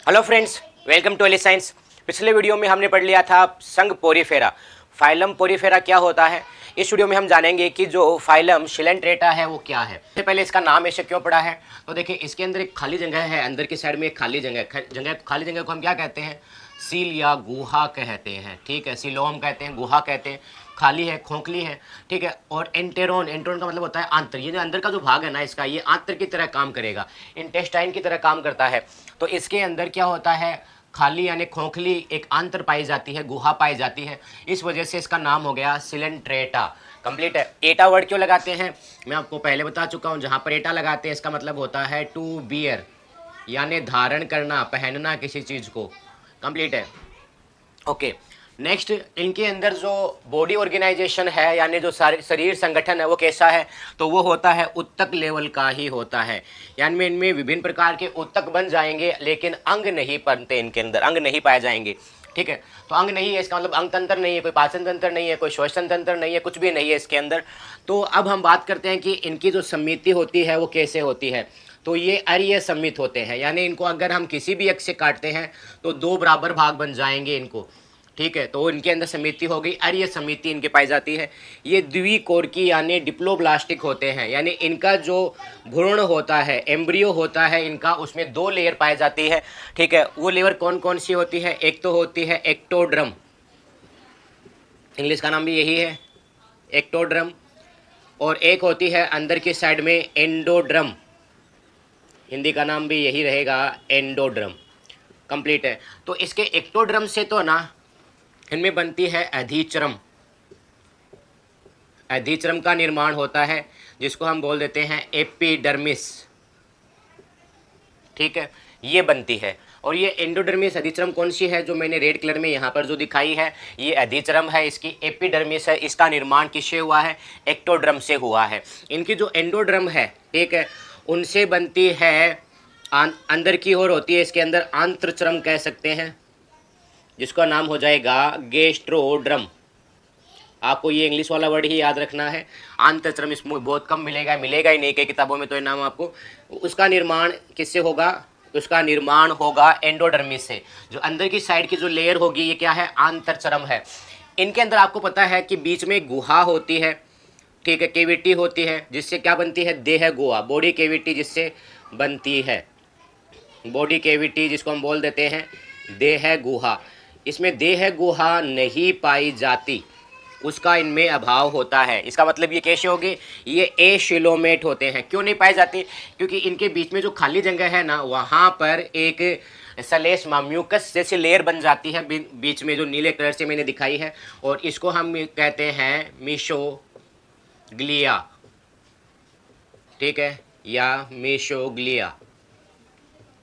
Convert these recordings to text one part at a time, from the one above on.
Hello friends, welcome to Alice science. पिछले video में हमने पढ़ लिया था संघ पोरीफेरा। फाइलम पोरीफेरा क्या होता है। इस वीडियो में हम जानेंगे कि जो फाइलम शिलेंट्रेटा है वो क्या है। सबसे पहले इसका नाम ऐसे क्यों पड़ा है, तो देखिए इसके अंदर एक खाली जगह है, अंदर की साइड में एक खाली खाली जगह को हम क्या कहते हैं, सील या गुहा कहते हैं। ठीक है, सीलोम कहते हैं, गुहा कहते हैं। खाली है, खोखली है। ठीक है, और एंटेरोन, एंटेरोन का मतलब होता है आंतर। ये जो अंदर का जो भाग है ना इसका, ये आंतर की तरह काम करेगा, इंटेस्टाइन की तरह काम करता है। तो इसके अंदर क्या होता है, खाली यानी खोखली एक आंतर पाई जाती है, गुहा पाई जाती है। इस वजह से इसका नाम हो गया सिलेंट्रेटा। कंप्लीट है। एटा वर्ड क्यों लगाते हैं मैं आपको पहले बता चुका हूँ। जहाँ पर एटा लगाते हैं इसका मतलब होता है टू बियर, यानी धारण करना, पहनना किसी चीज़ को। कंप्लीट है। ओके, नेक्स्ट इनके अंदर जो बॉडी ऑर्गेनाइजेशन है यानी जो शरीर संगठन है वो कैसा है, तो वो होता है उत्तक लेवल का ही होता है। यानी इनमें विभिन्न प्रकार के उत्तक बन जाएंगे लेकिन अंग नहीं बनते, इनके अंदर अंग नहीं पाए जाएंगे। ठीक है, तो अंग नहीं है इसका मतलब अंग तंत्र नहीं है, कोई पाचन तंत्र नहीं है, कोई श्वसन तंत्र नहीं है, कुछ भी नहीं है इसके अंदर। तो अब हम बात करते हैं कि इनकी जो समिति होती है वो कैसे होती है। तो ये अरीय समित होते हैं, यानी इनको अगर हम किसी भी अक्ष से काटते हैं तो दो बराबर भाग बन जाएंगे इनको। ठीक है, तो इनके अंदर समिति हो गई, अरीय समिति इनके पाई जाती है। ये द्विकोरकी यानी डिप्लोब्लास्टिक होते हैं, यानी इनका जो भ्रूण होता है, एम्ब्रियो होता है इनका, उसमें दो लेयर पाई जाती है। ठीक है, वो लेयर कौन कौन सी होती है, एक तो होती है एक्टोड्रम, इंग्लिश का नाम भी यही है एक्टोड्रम, और एक होती है अंदर की साइड में एंडोड्रम, हिंदी का नाम भी यही रहेगा एंडोड्रम। कंप्लीट है। तो इसके एक्टोड्रम से तो ना इनमें बनती है अधिचर्म। अधिचर्म का निर्माण होता है जिसको हम बोल देते हैं एपिडर्मिस। ठीक है, ये बनती है। और ये एंडोडर्मिस अधिचर्म कौन सी है, जो मैंने रेड कलर में यहाँ पर जो दिखाई है ये अधिचर्म है, इसकी एपिडर्मिस है। इसका निर्माण किससे हुआ है, एक्टोड्रम से हुआ है। इनकी जो एंडोड्रम है, ठीक है, उनसे बनती है अंदर की ओर होती है, इसके अंदर आंत्रचर्म कह सकते हैं, जिसका नाम हो जाएगा गेस्ट्रोड्रम। आपको ये इंग्लिश वाला वर्ड ही याद रखना है। आंतरचर्म इसमें बहुत कम मिलेगा, मिलेगा ही नहीं कई किताबों में, तो ये नाम आपको। उसका निर्माण किससे होगा, उसका निर्माण होगा एंडोडर्मिस से। जो अंदर की साइड की जो लेयर होगी ये क्या है, आंतरचर्म है। इनके अंदर आपको पता है कि बीच में गुहा होती है, ठीक है, केविटी होती है, जिससे क्या बनती है, देह गुहा, बॉडी केविटी जिससे बनती है, बॉडी केविटी जिसको हम बोल देते हैं देह गुहा। इसमें देह गुहा नहीं पाई जाती, उसका इनमें अभाव होता है। इसका मतलब ये कैसे होगी, ये एशिलोमेट होते हैं। क्यों नहीं पाई जाती, क्योंकि इनके बीच में जो खाली जगह है ना, वहाँ पर एक सलेस्मा म्यूकस जैसी लेयर बन जाती है बीच में, जो नीले कलर से मैंने दिखाई है, और इसको हम कहते हैं मीशोग्लिया। ठीक है, या मीशोग्लिया,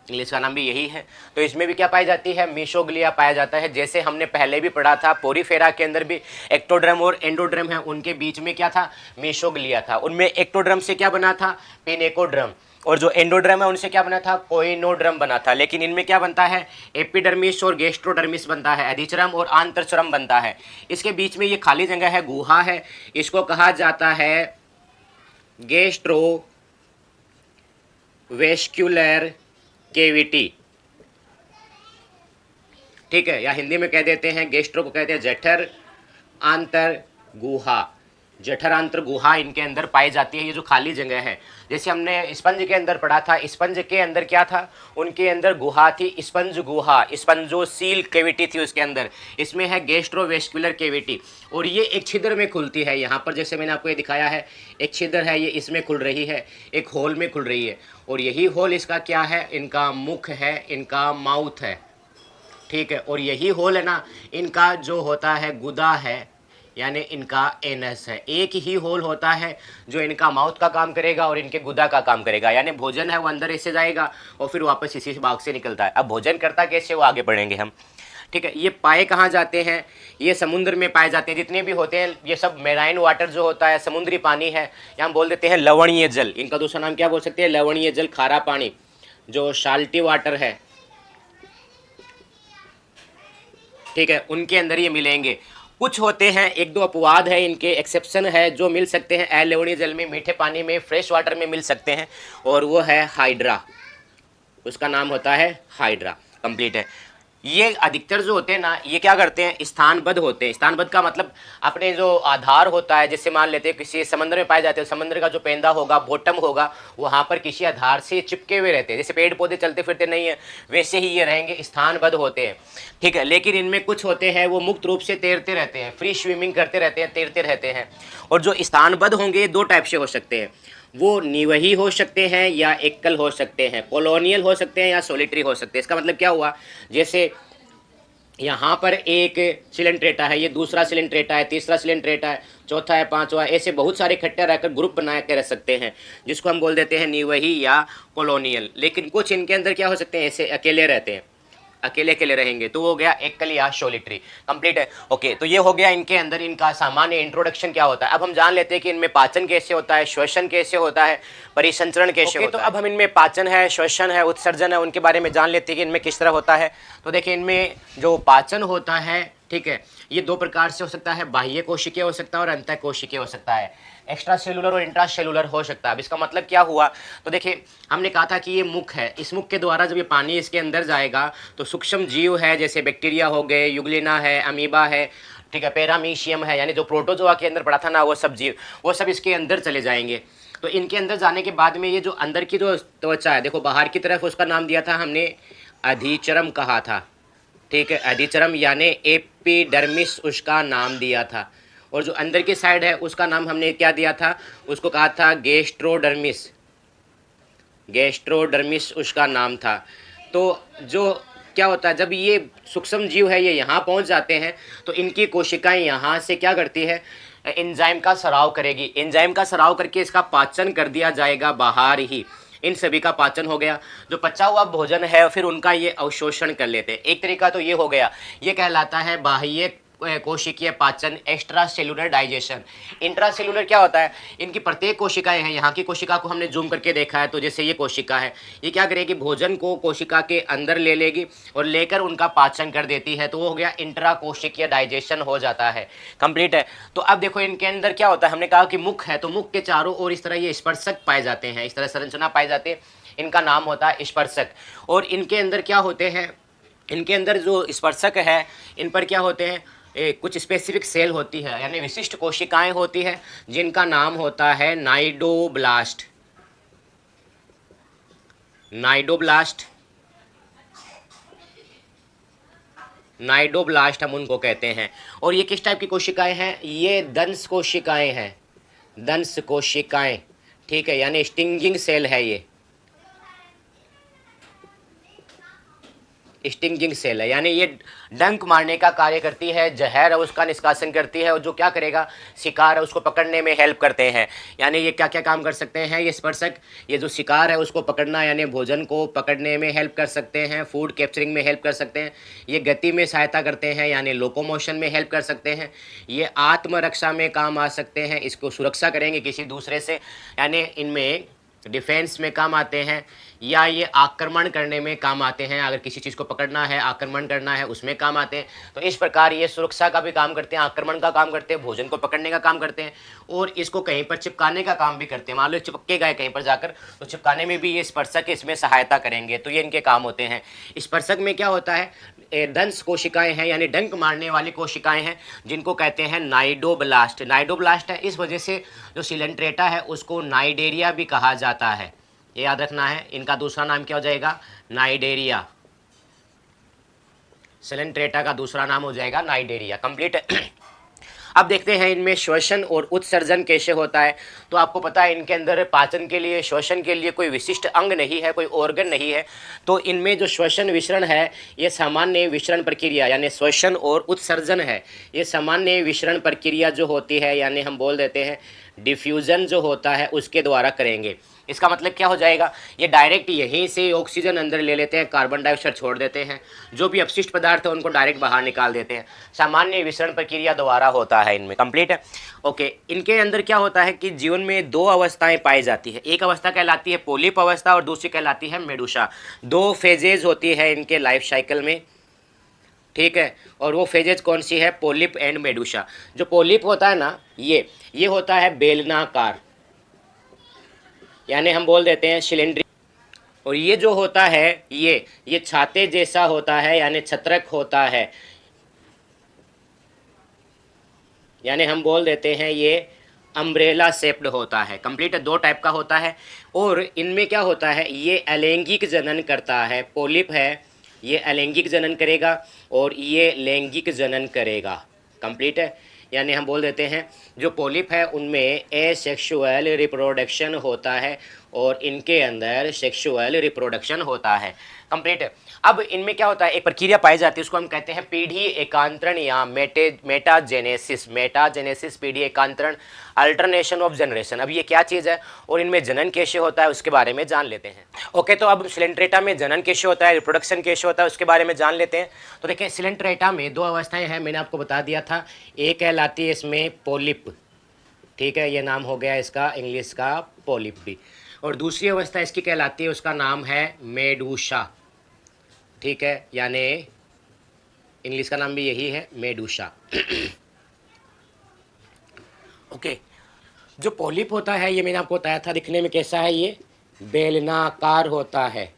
इंग्लिश का नाम भी यही है। तो इसमें भी क्या पाई जाती है, मीशोग्लिया पाया जाता है। जैसे हमने पहले भी पढ़ा था, पोरीफेरा के अंदर भी एक्टोड्रम और एंडोड्रम है, उनके बीच में क्या था, मीशोग्लिया था। उनमें एक्टोड्रम से क्या बना था, पिनेकोड्रम, और जो एंडोड्रम है उनसे क्या बना था, कोइनोड्रम बना था। लेकिन इनमें क्या बनता है, एपिडर्मिस और गेस्ट्रोडर्मिस बनता है, अधिचर्म और आंतरचर्म बनता है। इसके बीच में ये खाली जगह है, गुहा है, इसको कहा जाता है गेस्ट्रोवेस्क्युलर केविटी। ठीक है, या हिंदी में कह देते हैं गेस्ट्रो को कहते हैं जठर आंतर गुहा। जठर आंतर गुहा इनके अंदर पाई जाती है, ये जो खाली जगह है। जैसे हमने स्पंज के अंदर पढ़ा था, स्पंज के अंदर क्या था, उनके अंदर गुहा थी, स्पंज गुहा, स्पंजोसील केविटी थी उसके अंदर। इसमें है गेस्ट्रोवेस्कुलर केविटी, और ये एक छिद्र में खुलती है। यहाँ पर जैसे मैंने आपको ये दिखाया है, एक छिद्र है, ये इसमें खुल रही है, एक होल में खुल रही है, और यही होल इसका क्या है, इनका मुख है, इनका माउथ है। ठीक है, और यही होल है ना, इनका जो होता है गुदा है, यानी इनका एनस है। एक ही होल होता है जो इनका माउथ का काम करेगा और इनके गुदा का काम करेगा, यानी भोजन है वो अंदर ऐसे जाएगा और फिर वापस इसी भाग से निकलता है। अब भोजन करता कैसे, वो आगे पढ़ेंगे हम। ठीक है, ये पाए कहाँ जाते हैं, ये समुद्र में पाए जाते हैं। जितने भी होते हैं ये सब मेराइन वाटर जो होता है, समुद्री पानी है, या हम बोल देते हैं लवणीय जल। इनका दूसरा नाम क्या बोल सकते हैं, लवणीय जल, खारा पानी, जो साल्टी वाटर है। ठीक है, उनके अंदर ये मिलेंगे। कुछ होते हैं, एक दो अपवाद है इनके, एक्सेप्शन है, जो मिल सकते हैं अलवणीय जल में, मीठे पानी में, फ्रेश वाटर में मिल सकते हैं, और वो है हाइड्रा। उसका नाम होता है हाइड्रा। कंप्लीट है। ये अधिकतर जो होते हैं ना, ये क्या करते हैं, स्थानबद्ध होते हैं। स्थानबद्ध का मतलब अपने जो आधार होता है, जैसे मान लेते हैं किसी समंदर में पाए जाते हैं, समंदर का जो पेंदा होगा, बॉटम होगा, वहाँ पर किसी आधार से चिपके हुए रहते हैं। जैसे पेड़ पौधे चलते फिरते नहीं है, वैसे ही ये रहेंगे, स्थानबद्ध होते हैं, ठीक है। लेकिन इनमें कुछ होते हैं वो मुक्त रूप से तैरते रहते हैं, फ्री स्विमिंग करते रहते हैं, तैरते रहते हैं। और जो स्थानबद्ध होंगे दो टाइप से हो सकते हैं, वो निवही हो सकते हैं या एकल हो सकते हैं, कॉलोनियल हो सकते हैं या सोलिटरी हो सकते हैं। इसका मतलब क्या हुआ, जैसे यहाँ पर एक सिलेंट्रेटा है, ये दूसरा सिलेंट्रेटा है, तीसरा सिलेंट्रेटा है, चौथा है, पांचवा, ऐसे बहुत सारे इकट्ठे रहकर ग्रुप बना के रह सकते हैं, जिसको हम बोल देते हैं निवही या कॉलोनियल। लेकिन कुछ इनके अंदर क्या हो सकते हैं, ऐसे अकेले रहते हैं, अकेले अकेले रहेंगे, तो वो हो गया एकल या सोलिटरी। कंप्लीट है। ओके, तो ये हो गया इनके अंदर इनका सामान्य इंट्रोडक्शन क्या होता है। अब हम जान लेते हैं कि इनमें पाचन कैसे होता है, श्वसन कैसे होता है, परिसंचरण कैसे होता है। तो अब हम इनमें पाचन है, श्वसन है, उत्सर्जन है, उनके बारे में जान लेते हैं कि इनमें किस तरह होता है। तो देखिए, इनमें जो पाचन होता है, ठीक है, ये दो प्रकार से हो सकता है, बाह्य कोशिकीय हो सकता है और अंतः कोशिकीय हो सकता है, एक्स्ट्रा सेलुलर और इंट्रा सेलुलर हो सकता है। अब इसका मतलब क्या हुआ, तो देखिए हमने कहा था कि ये मुख है, इस मुख के द्वारा जब ये पानी इसके अंदर जाएगा तो सूक्ष्म जीव है, जैसे बैक्टीरिया हो गए, युग्लिना है, अमीबा है, ठीक है, पैरामीशियम है, यानी जो प्रोटोजोआ के अंदर पड़ा था ना, वो सब जीव, वो सब इसके अंदर चले जाएंगे। तो इनके अंदर जाने के बाद में ये जो अंदर की जो त्वचा है, देखो बाहर की तरफ उसका नाम दिया था हमने अधिचरम कहा था, ठीक है, अधिचरम यानी एपिडर्मिस उसका नाम दिया था। और जो अंदर की साइड है उसका नाम हमने क्या दिया था, उसको कहा था गैस्ट्रोडर्मिस, गैस्ट्रोडर्मिस उसका नाम था। तो जो क्या होता है, जब ये सूक्ष्म जीव है ये यहाँ पहुँच जाते हैं तो इनकी कोशिकाएं यहाँ से क्या करती है, एंजाइम का स्राव करेगी, एंजाइम का स्राव करके इसका पाचन कर दिया जाएगा बाहर ही। इन सभी का पाचन हो गया, जो पचा हुआ भोजन है फिर उनका ये अवशोषण कर लेते हैं। एक तरीका तो ये हो गया, ये कहलाता है बाह्य कोशिकीय पाचन, extra cellular digestion. Intra cellular क्या होता है, इनकी प्रत्येक कोशिकाएं हैं, यहाँ की कोशिका को हमने जूम करके देखा है, तो जैसे ये कोशिका है, ये क्या करेगी, भोजन को कोशिका के अंदर ले लेगी और लेकर उनका पाचन कर देती है, तो वो हो गया इंट्रा कोशिकीय डाइजेशन हो जाता है। कंप्लीट है। तो अब देखो इनके अंदर क्या होता है, हमने कहा कि मुख है, तो मुख के चारों ओर इस तरह ये स्पर्शक पाए जाते हैं, इस तरह संरचना पाए जाते हैं, इनका नाम होता है स्पर्शक। और इनके अंदर क्या होते हैं, इनके अंदर जो स्पर्शक है इन पर क्या होते हैं, कुछ स्पेसिफिक सेल होती है, यानी विशिष्ट कोशिकाएं होती है, जिनका नाम होता है नाइडोब्लास्ट, नाइडोब्लास्ट, नाइडोब्लास्ट हम उनको कहते हैं। और ये किस टाइप की कोशिकाएं हैं, ये दंश कोशिकाएं हैं, दंश कोशिकाएं, ठीक है, यानी स्टिंगिंग सेल है, ये स्टिंगिंग सेल है, यानी ये डंक मारने का कार्य करती है, जहर है उसका निष्कासन करती है, और जो क्या करेगा, शिकार है उसको पकड़ने में हेल्प करते हैं। यानी ये क्या क्या काम कर सकते हैं, ये स्पर्शक, ये जो शिकार है उसको पकड़ना यानी भोजन को पकड़ने में हेल्प कर सकते हैं, फूड कैप्चरिंग में हेल्प कर सकते हैं, ये गति में सहायता करते हैं यानी लोकोमोशन में हेल्प कर सकते हैं, ये आत्मरक्षा में काम आ सकते हैं, इसको सुरक्षा करेंगे किसी दूसरे से, यानी इनमें डिफेंस में काम आते हैं, या ये आक्रमण करने में काम आते हैं, अगर किसी चीज़ को पकड़ना है, आक्रमण करना है, उसमें काम आते हैं। तो इस प्रकार ये सुरक्षा का भी काम करते हैं, आक्रमण का काम करते हैं, भोजन को पकड़ने का काम करते हैं, और इसको कहीं पर चिपकाने का काम भी करते हैं। मान लो चिपके गए कहीं पर जाकर, तो चिपकाने में भी ये स्पर्शक इसमें सहायता करेंगे, तो ये इनके काम होते हैं। स्पर्शक में क्या होता है, दंश कोशिकाएं हैं, यानी डंक मारने वाली कोशिकाएं हैं, जिनको कहते हैं नाइडोब्लास्ट। नाइडोब्लास्ट है, इस वजह से जो सिलेंट्रेटा है उसको नाइडेरिया भी कहा जाता है, ये याद रखना है। इनका दूसरा नाम क्या हो जाएगा, नाइडेरिया, सिलेंट्रेटा का दूसरा नाम हो जाएगा नाइडेरिया। कंप्लीट है। अब देखते हैं इनमें श्वसन और उत्सर्जन कैसे होता है। तो आपको पता है इनके अंदर पाचन के लिए, श्वसन के लिए कोई विशिष्ट अंग नहीं है, कोई ऑर्गन नहीं है। तो इनमें जो श्वसन विसरण है ये सामान्य विसरण प्रक्रिया, यानी श्वसन और उत्सर्जन है, ये सामान्य विसरण प्रक्रिया जो होती है, यानी हम बोल देते हैं डिफ्यूज़न जो होता है उसके द्वारा करेंगे। इसका मतलब क्या हो जाएगा, ये डायरेक्ट यहीं से ऑक्सीजन अंदर ले लेते हैं, कार्बन डाइऑक्साइड छोड़ देते हैं, जो भी अपशिष्ट पदार्थ है उनको डायरेक्ट बाहर निकाल देते हैं, सामान्य विसरण प्रक्रिया द्वारा होता है इनमें। कंप्लीट है। ओके, इनके अंदर क्या होता है कि जीवन में दो अवस्थाएं पाई जाती है, एक अवस्था कहलाती है पोलिप अवस्था और दूसरी कहलाती है मेडुसा। दो फेजेज होती है इनके लाइफ साइकिल में, ठीक है, और वो फेजेज कौन सी है, पोलिप एंड मेडुसा। जो पोलिप होता है ना, ये होता है बेलनाकार, यानी हम बोल देते हैं सिलेंड्रिकल, और ये जो होता है ये छाते जैसा होता है, यानी छत्रक होता है, यानी हम बोल देते हैं ये अम्ब्रेला शेप्ड होता है। कंप्लीट है, दो टाइप का होता है। और इनमें क्या होता है, ये अलैंगिक जनन करता है। पोलिप है, ये अलैंगिक जनन करेगा और ये लैंगिक जनन करेगा। कंप्लीट है, यानी हम बोल देते हैं जो पोलिप है उनमें एसेक्सुअल रिप्रोडक्शन होता है और इनके अंदर सेक्सुअल रिप्रोडक्शन होता है। कंप्लीट है। अब इनमें क्या होता है, एक प्रक्रिया पाई जाती है, उसको हम कहते हैं पीढ़ी एकांतरण या मेटाजेनेसिस। मेटाजेनेसिस, पीढ़ी एकांतरण, अल्टरनेशन ऑफ जनरेशन। अब ये क्या चीज़ है और इनमें जनन कैसे होता है उसके बारे में जान लेते हैं। ओके, तो अब सिलेंट्रेटा में जनन कैसे होता है, रिप्रोडक्शन कैसे होता है उसके बारे में जान लेते हैं। तो देखिए, सिलेंट्रेटा में दो अवस्थाएं हैं, मैंने आपको बता दिया था। एक कहलाती है इसमें पोलिप, ठीक है, ये नाम हो गया इसका इंग्लिश का पोलिप भी। और दूसरी अवस्था इसकी कहलाती है, उसका नाम है मेडूसा, ठीक है, यानी इंग्लिश का नाम भी यही है, मेडूसा। ओके, जो पोलिप होता है ये मैंने आपको बताया था, दिखने में कैसा है, ये बेलनाकार होता है,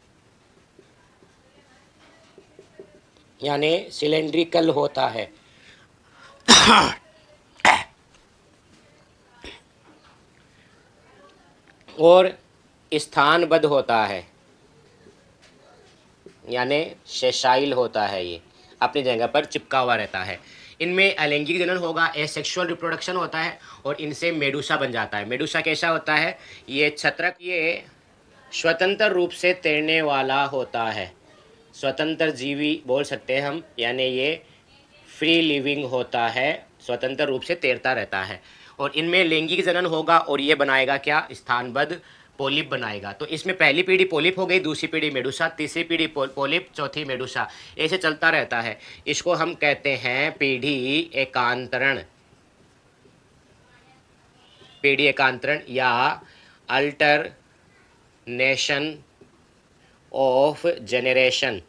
यानी सिलेंड्रिकल होता है। और स्थानबद्ध होता है, यानी सेसाइल होता है, ये अपनी जगह पर चिपका हुआ रहता है। इनमें अलैंगिक जनन होगा, एसेक्सुअल रिप्रोडक्शन होता है और इनसे मेडूसा बन जाता है। मेडूसा कैसा होता है, ये छत्रक, ये स्वतंत्र रूप से तैरने वाला होता है, स्वतंत्र जीवी बोल सकते हैं हम, यानी ये फ्री लिविंग होता है, स्वतंत्र रूप से तैरता रहता है। और इनमें लैंगिक जनन होगा और ये बनाएगा क्या, स्थानबद्ध पोलिप बनाएगा। तो इसमें पहली पीढ़ी पोलिप हो गई, दूसरी पीढ़ी मेडूसा, तीसरी पीढ़ी पोलिप, चौथी मेडूसा, ऐसे चलता रहता है। इसको हम कहते हैं पीढ़ी एकांतरण, पीढ़ी एकांतरण या अल्टरनेशन ऑफ जनरेशन,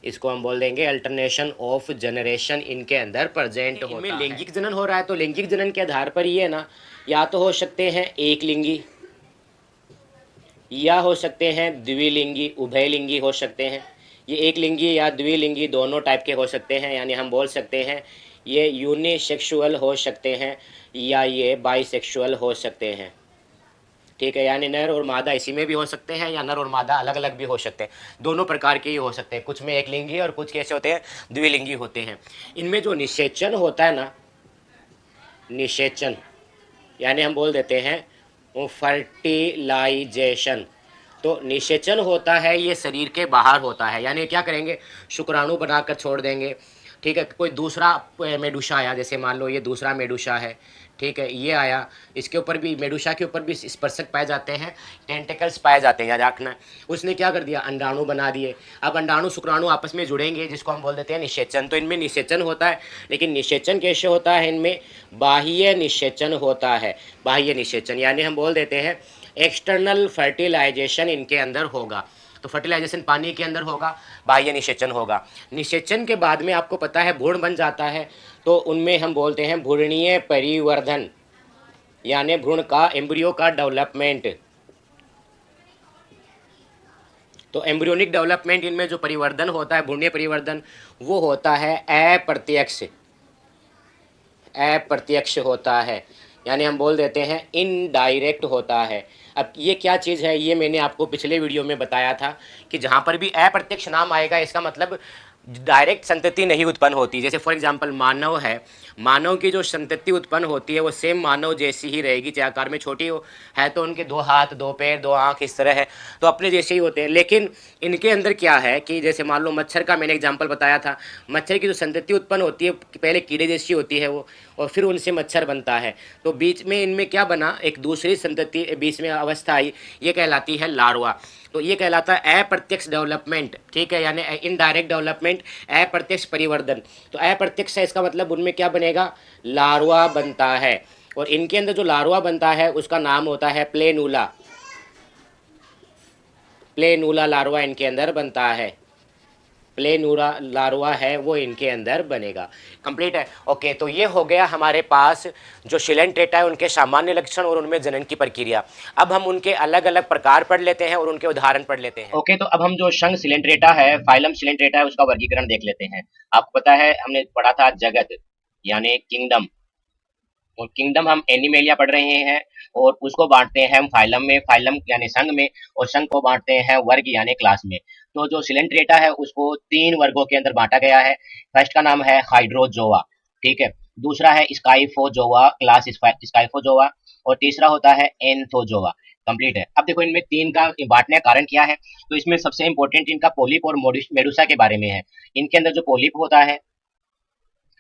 इसको हम बोल देंगे अल्टरनेशन ऑफ जनरेशन, इनके अंदर प्रेजेंट होता है। इनमें लैंगिक जनन हो रहा है, तो लैंगिक जनन के आधार पर ये ना, या तो हो सकते हैं एक लिंगी, या हो सकते हैं द्विलिंगी, उभयलिंगी हो सकते हैं। ये एक लिंगी या द्विलिंगी दोनों टाइप के हो सकते हैं, यानी हम बोल सकते हैं ये यूनिसेक्सुअल हो सकते हैं या ये बाइसेक्सुअल हो सकते हैं, ठीक है, यानी नर और मादा इसी में भी हो सकते हैं या नर और मादा अलग अलग भी हो सकते हैं, दोनों प्रकार के ही हो सकते हैं। कुछ में एक लिंगी और कुछ कैसे होते हैं, द्विलिंगी होते हैं। इनमें जो निषेचन होता है ना, निषेचन यानी हम बोल देते हैं फर्टिलाइजेशन, तो निषेचन होता है ये शरीर के बाहर होता है, यानी क्या करेंगे, शुक्राणु बनाकर छोड़ देंगे, ठीक है। कोई दूसरा मेडूसा आया, जैसे मान लो ये दूसरा मेडूसा है, ठीक है, ये आया, इसके ऊपर भी, मेडूसा के ऊपर भी स्पर्शक पाए जाते हैं, टेंटिकल्स पाए जाते हैं, याद रखना। उसने क्या कर दिया, अंडाणु बना दिए। अब अंडाणु शुक्राणु आपस में जुड़ेंगे, जिसको हम बोल देते हैं निषेचन। तो इनमें निषेचन होता है, लेकिन निषेचन कैसे होता है, इनमें बाह्य निषेचन होता है, बाह्य निषेचन, यानी हम बोल देते हैं एक्सटर्नल फर्टिलाइजेशन इनके अंदर होगा। तो फर्टिलाइजेशन पानी के अंदर होगा, बाह्य निषेचन होगा। निषेचन के बाद में आपको पता है भ्रूण बन जाता है, तो उनमें हम बोलते हैं भ्रूणीय परिवर्धन, यानी भ्रूण का, एम्ब्रियो का डेवलपमेंट। तो एम्ब्रियोनिक डेवलपमेंट, इनमें जो परिवर्धन होता है, भ्रूणीय परिवर्धन, वो होता है अप्रत्यक्ष, अप्रत्यक्ष होता है, यानी हम बोल देते हैं इनडायरेक्ट होता है। अब ये क्या चीज़ है, ये मैंने आपको पिछले वीडियो में बताया था कि जहाँ पर भी अप्रत्यक्ष नाम आएगा इसका मतलब डायरेक्ट संतति नहीं उत्पन्न होती। जैसे फॉर एग्जांपल मानव है, मानव की जो संतति उत्पन्न होती है वो सेम मानव जैसी ही रहेगी, चाहे आकार में छोटी हो, है तो उनके दो हाथ, दो पैर, दो आँख इस तरह है, तो अपने जैसे ही होते हैं। लेकिन इनके अंदर क्या है कि जैसे मान लो मच्छर का मैंने एग्जाम्पल बताया था, मच्छर की जो संतति उत्पन्न होती है पहले कीड़े जैसी होती है वो, और फिर उनसे मच्छर बनता है, तो बीच में इनमें क्या बना, एक दूसरी संतति बीच में अवस्था आई, ये कहलाती है लार्वा। तो ये कहलाता है अप्रत्यक्ष डेवलपमेंट, ठीक है, यानी इनडायरेक्ट डेवलपमेंट, अप्रत्यक्ष परिवर्धन। तो अप्रत्यक्ष है, इसका मतलब उनमें क्या बनेगा, लार्वा बनता है। और इनके अंदर जो लार्वा बनता है उसका नाम होता है प्लेनूला, प्लेनूला लार्वा इनके अंदर बनता है, प्लेनूरा लार्वा है वो इनके अंदर बनेगा। कंप्लीट है। ओके, तो ये हो गया हमारे पास जो शिलेंट्रेटा है उनके सामान्य लक्षण और उनमें जनन की प्रक्रिया। अब हम उनके अलग अलग प्रकार पढ़ लेते हैं और उनके उदाहरण पढ़ लेते हैं। ओके, तो अब हम जो संघ शिलेंट्रेटा है, फाइलम शिलेंट्रेटा है, उसका वर्गीकरण देख लेते हैं। आपको पता है हमने पढ़ा था जगत यानी किंगडम, और किंगडम हम एनिमेलिया पढ़ रहे हैं, और उसको बांटते हैं हम फाइलम में, फाइलम यानी संघ में, और संघ को बांटते हैं वर्ग यानी क्लास में। तो जो सिलेंट्रेटा है उसको 3 वर्गों के अंदर बांटा गया है। फर्स्ट का नाम है हाइड्रोजोआ, ठीक है। दूसरा है स्काइफोजोआ, क्लास स्काइफोजोआ, और तीसरा होता है एंथोजोआ। कंप्लीट है। अब देखो इनमें 3 का बांटने का कारण क्या है, तो इसमें सबसे इंपॉर्टेंट इनका पोलिप और मेडुसा के बारे में है। इनके अंदर जो पोलिप होता है,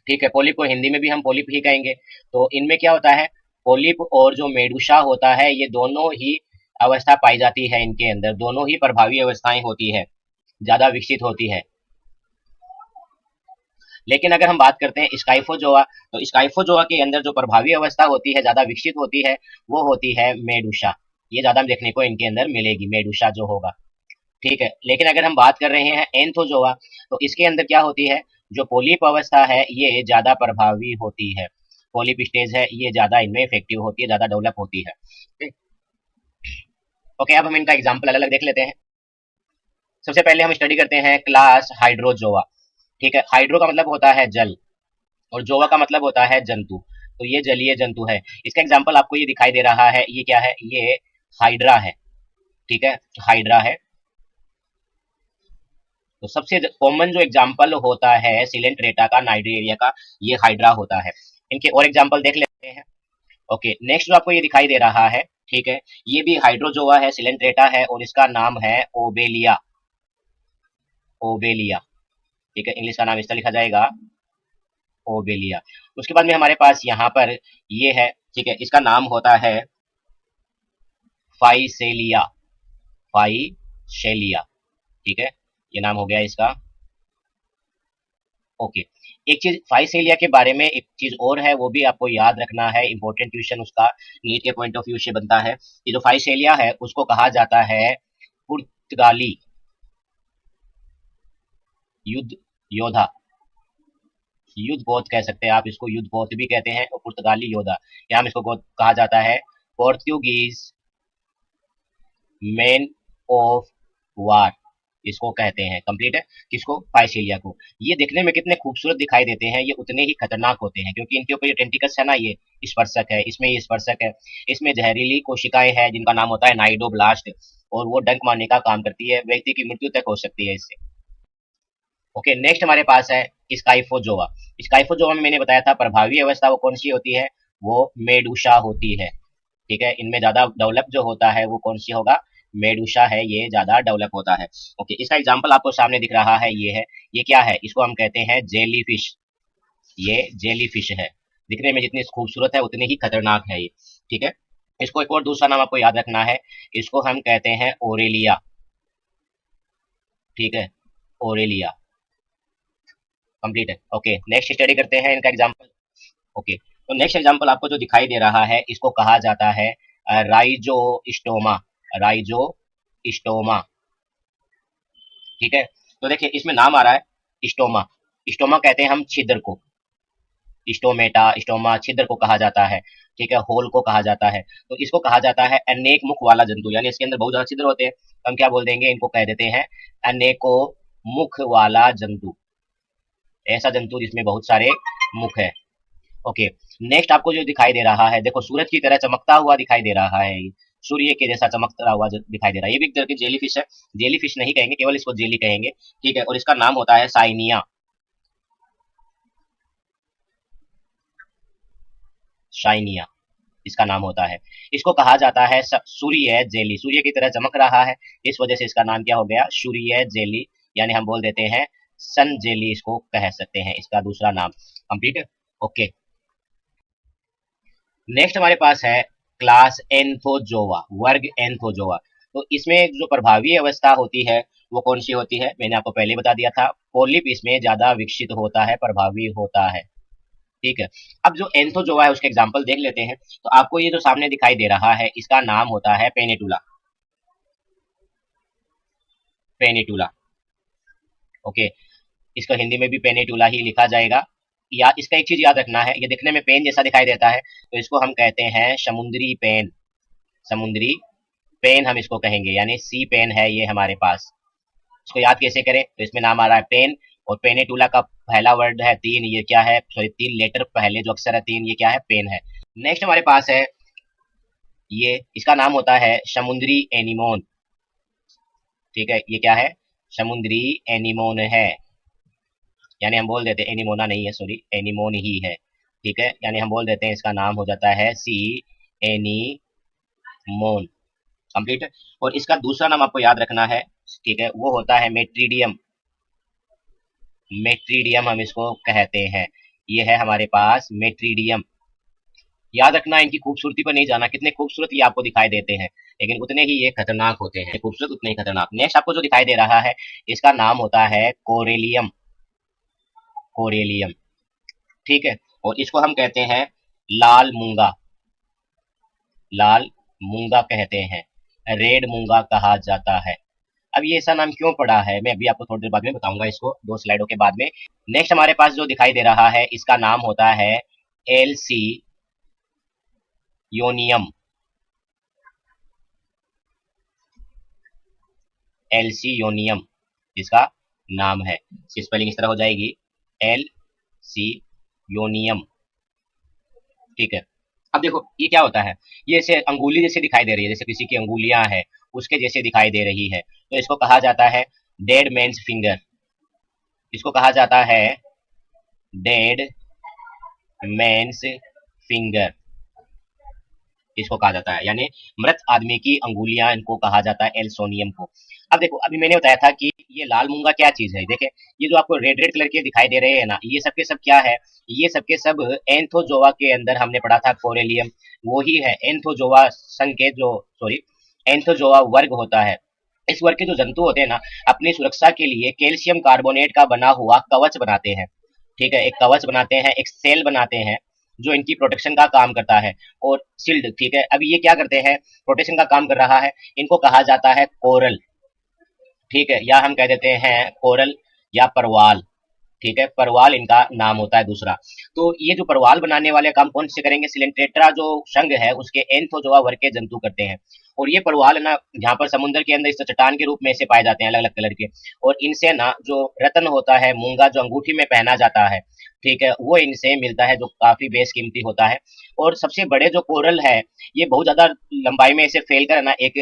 ठीक है, पोलिप को हिंदी में भी हम पोलिप ही कहेंगे। तो इनमें क्या होता है, पोलिप और जो मेडुसा होता है, ये दोनों ही अवस्था पाई जाती है इनके अंदर, दोनों ही प्रभावी अवस्थाएं होती है, ज्यादा विकसित होती है। लेकिन अगर हम बात करते हैं स्काइफोजोआ, तो स्काइफोजोआ के अंदर जो प्रभावी अवस्था होती है, ज्यादा विकसित होती है, वो होती है मेडुसा। ये ज्यादा देखने को इनके अंदर मिलेगी, मेडुसा जो होगा, ठीक है। लेकिन अगर हम बात कर रहे हैं एंथोजोआ, तो इसके अंदर क्या होती है, जो पोलिप अवस्था है ये ज्यादा प्रभावी होती है, पोलिप स्टेज है ये ज्यादा इनमें इफेक्टिव होती है, ज्यादा डेवलप होती है। ओके, अब हम इनका एग्जाम्पल अलग अलग देख लेते हैं। सबसे पहले हम स्टडी करते हैं क्लास हाइड्रोजोआ, ठीक है। हाइड्रो का मतलब होता है जल, और जोवा का मतलब होता है जंतु, तो ये जलीय जंतु है। इसका एग्जाम्पल आपको ये दिखाई दे रहा है, ये क्या है, ये हाइड्रा है, ठीक है, हाइड्रा है। तो सबसे कॉमन जो एग्जाम्पल होता है सिलेंट्रेटा का, नाइजीरिया का, ये हाइड्रा होता है। इनके और एग्जाम्पल देख लेते हैं। ओके, नेक्स्ट जो आपको ये दिखाई दे रहा है, ठीक है, ये भी हाइड्रोजोआ है, सिलेंट्रेटा है, और इसका नाम है ओबेलिया, ओबेलिया, ठीक है, इंग्लिश का नाम इस तरह लिखा जाएगा, ओबेलिया। उसके बाद में हमारे पास यहाँ पर ये है, ठीक है, इसका नाम होता है फाइसेलिया, फाइशेलिया, ठीक है, ये नाम हो गया इसका। ओके, एक चीज फाइसेलिया के बारे में, एक चीज और है, वो भी आपको याद रखना है, इंपॉर्टेंट क्वेश्चन उसका नीट के पॉइंट ऑफ व्यू से बनता है। ये जो फाइसेलिया है उसको कहा जाता है पुर्तगाली युद्ध योद्धा, युद्ध पोत कह सकते हैं आप इसको, युद्ध पोत भी कहते हैं, और पुर्तगाली योद्धा, यहाँ इसको कहा जाता है पोर्तुगीज मैन ऑफ वार, इसको कहते हैं। कंप्लीट है, किसको, फाइसेलिया को। ये देखने में कितने खूबसूरत दिखाई देते हैं, ये उतने ही खतरनाक होते हैं, क्योंकि इनके ऊपर ये टेंटिकल्स है ना, ये स्पर्शक है, इसमें ये स्पर्शक है, इसमें जहरीली कोशिकाएं हैं जिनका नाम होता है नाइडोब्लास्ट, और वो डंक मारने का काम करती है, व्यक्ति की मृत्यु तक हो सकती है इससे। ओके, नेक्स्ट हमारे पास है स्काइफोजोआ। स्काइफोजोआ में मैंने बताया था प्रभावी अवस्था वो कौन सी होती है, वो मेडुसा होती है, ठीक है। इनमें ज्यादा डेवलप जो होता है वो कौन सी होगा, मेडुसा है, ये ज्यादा डेवलप होता है। ओके, इसका एग्जांपल आपको सामने दिख रहा है, ये है, ये क्या है, इसको हम कहते हैं जेली फिश, ये जेली फिश है। दिखने में जितनी खूबसूरत है उतनी ही खतरनाक है ये, ठीक है। इसको एक और दूसरा नाम आपको याद रखना है, इसको हम कहते हैं ओरेलिया, ठीक है, ओरेलिया। कंप्लीट है। ओके, नेक्स्ट स्टडी करते हैं इनका एग्जांपल। ओके, तो नेक्स्ट एग्जांपल आपको जो दिखाई दे रहा है इसको कहा जाता है राइजोस्टोमा, राइजोस्टोमा, ठीक है। तो देखिए इसमें नाम आ रहा है स्टोमा, स्टोमा कहते हैं हम छिद्र को, स्टोमेटा, स्टोमा, छिद्र को कहा जाता है, ठीक है, होल को कहा जाता है। तो इसको कहा जाता है अनेक मुख वाला जंतु, यानी इसके अंदर बहुत ज्यादा छिद्र होते हैं, तो हम क्या बोल देंगे, इनको कह देते हैं अनेको मुख वाला जंतु, ऐसा जंतु जिसमें बहुत सारे मुख है। ओके, नेक्स्ट आपको जो दिखाई दे रहा है, देखो सूरज की तरह चमकता हुआ दिखाई दे रहा है, सूर्य के जैसा चमकता हुआ दिखाई दे रहा है, ये भी एक तरह की जेली फिश है, जेली फिश नहीं कहेंगे, केवल इसको जेली कहेंगे, ठीक है। और इसका नाम होता है साइनिया, शाइनिया इसका नाम होता है। इसको कहा जाता है सूर्य जेली, सूर्य की तरह चमक रहा है, इस वजह से इसका नाम क्या हो गया, सूर्य जेली, यानी हम बोल देते हैं सन जेली, इसको कह सकते हैं, इसका दूसरा नाम। कंप्लीट है। ओके, नेक्स्ट हमारे पास है क्लास एंथोजोआ, वर्ग एंथोजोआ। तो इसमें जो प्रभावी अवस्था होती है वो कौन सी होती है, मैंने आपको पहले बता दिया था, पोलिप इसमें ज्यादा विकसित होता है, प्रभावी होता है, ठीक है। अब जो एंथोजोआ है उसके एग्जाम्पल देख लेते हैं। तो आपको ये जो सामने दिखाई दे रहा है इसका नाम होता है पेनिटुला, पेनिटुला। ओके, इसको हिंदी में भी पेनिटुला ही लिखा जाएगा। या इसका एक चीज याद रखना है, ये दिखने में पेन जैसा दिखाई देता है, तो इसको हम कहते हैं समुद्री पेन। समुद्री पेन हम इसको कहेंगे, यानी सी पेन है ये हमारे पास। इसको याद कैसे करें, तो इसमें नाम आ रहा है पेन, और पेनिटुला का पहला वर्ड है तीन, ये क्या है, सॉरी 3 लेटर पहले जो अक्षर है 3, ये क्या है, पेन है। नेक्स्ट हमारे पास है ये, इसका नाम होता है समुद्री एनीमोन। ठीक है, ये क्या है, समुद्री एनीमोन है, यानी हम बोल देते हैं, एनीमोना नहीं है, सॉरी एनीमोन ही है। ठीक है, यानी हम बोल देते हैं इसका नाम हो जाता है सी एनीमोन। कंप्लीट। और इसका दूसरा नाम आपको याद रखना है, ठीक है, वो होता है मेट्रीडियम। मेट्रीडियम हम इसको कहते हैं, ये है हमारे पास मेट्रीडियम। याद रखना, इनकी खूबसूरती पर नहीं जाना, कितने खूबसूरत ये आपको दिखाई देते हैं, लेकिन उतने ही ये खतरनाक होते हैं, खूबसूरत उतने ही खतरनाक। नेक्स्ट आपको जो दिखाई दे रहा है, इसका नाम होता है कोरेलियम। कोरेलियम, ठीक है, और इसको हम कहते हैं लाल मूंगा। लाल मूंगा कहते हैं, रेड मूंगा कहा जाता है। अब ये ऐसा नाम क्यों पड़ा है, मैं अभी आपको थोड़ी देर बाद में बताऊंगा, इसको 2 स्लाइडों के बाद में। नेक्स्ट हमारे पास जो दिखाई दे रहा है, इसका नाम होता है एलसी योनियम। एल्सियोनियम इसका नाम है, इसकी स्पेलिंग इस तरह हो जाएगी एल सी योनियम। ठीक है, अब देखो ये क्या होता है, ये ऐसे अंगुली जैसे दिखाई दे रही है, जैसे किसी की अंगुलियां हैं उसके जैसे दिखाई दे रही है, तो इसको कहा जाता है डेड मैन्स फिंगर। इसको कहा जाता है डेड मैन्स फिंगर, इसको कहा जाता है, यानी मृत आदमी की अंगुलियां, इनको कहा जाता है एल्सोनियम को। अब देखो, अभी मैंने बताया था कि ये लाल मूंगा क्या चीज है, देखे ये जो आपको रेड रेड कलर के दिखाई दे रहे हैं ना, ये सब के सब क्या है, ये सब के सब एंथोजोआ के अंदर हमने पढ़ा था कोरेलियम, वो ही है एंथोजोआ संघ के जो, सॉरी एंथोजोआ वर्ग होता है। इस वर्ग के जो जंतु होते हैं ना, अपनी सुरक्षा के लिए कैल्शियम कार्बोनेट का बना हुआ कवच बनाते हैं। ठीक है, एक कवच बनाते हैं, एक सेल बनाते हैं जो इनकी प्रोटेक्शन का काम करता है, और शील्ड। ठीक है, अब ये क्या करते हैं, प्रोटेक्शन का काम कर रहा है, इनको कहा जाता है कोरल। ठीक है, या हम कह देते हैं कोरल या परवाल। ठीक है, परवाल इनका नाम होता है दूसरा। तो ये जो परवाल बनाने वाले काम कौन से करेंगे, सिलेंट्रेट्रा जो संघ है उसके एंथोजोआ वर्ग के जंतु करते हैं। और ये परवाल ना जहाँ पर समुद्र के अंदर इस चट्टान के रूप में से पाए जाते हैं, अलग अलग कलर के, और इनसे ना जो रत्न होता है, मूंगा जो अंगूठी में पहना जाता है, ठीक है, वो इनसे मिलता है, जो काफी बेशकीमती होता है। और सबसे बड़े जो कोरल है, ये बहुत ज्यादा लंबाई में इसे फैल कर ना एक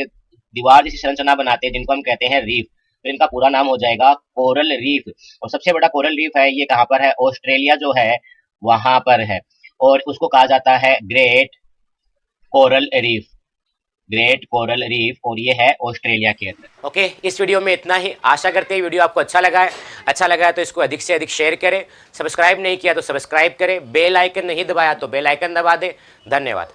दीवार जैसी संरचना बनाते हैं, जिनको हम कहते हैं रीफ। तो इनका पूरा नाम हो जाएगा कोरल रीफ। और सबसे बड़ा कोरल रीफ है, ये कहाँ पर है, ऑस्ट्रेलिया जो है वहां पर है, और उसको कहा जाता है great coral reef. Great coral reef, और ये है ऑस्ट्रेलिया के अंदर। ओके, इस वीडियो में इतना ही। आशा करते हैं वीडियो आपको अच्छा लगा है। अच्छा लगा है तो इसको अधिक से अधिक शेयर करें, सब्सक्राइब नहीं किया तो सब्सक्राइब करें, बेल आइकन नहीं दबाया तो बेल आइकन दबा दें। धन्यवाद।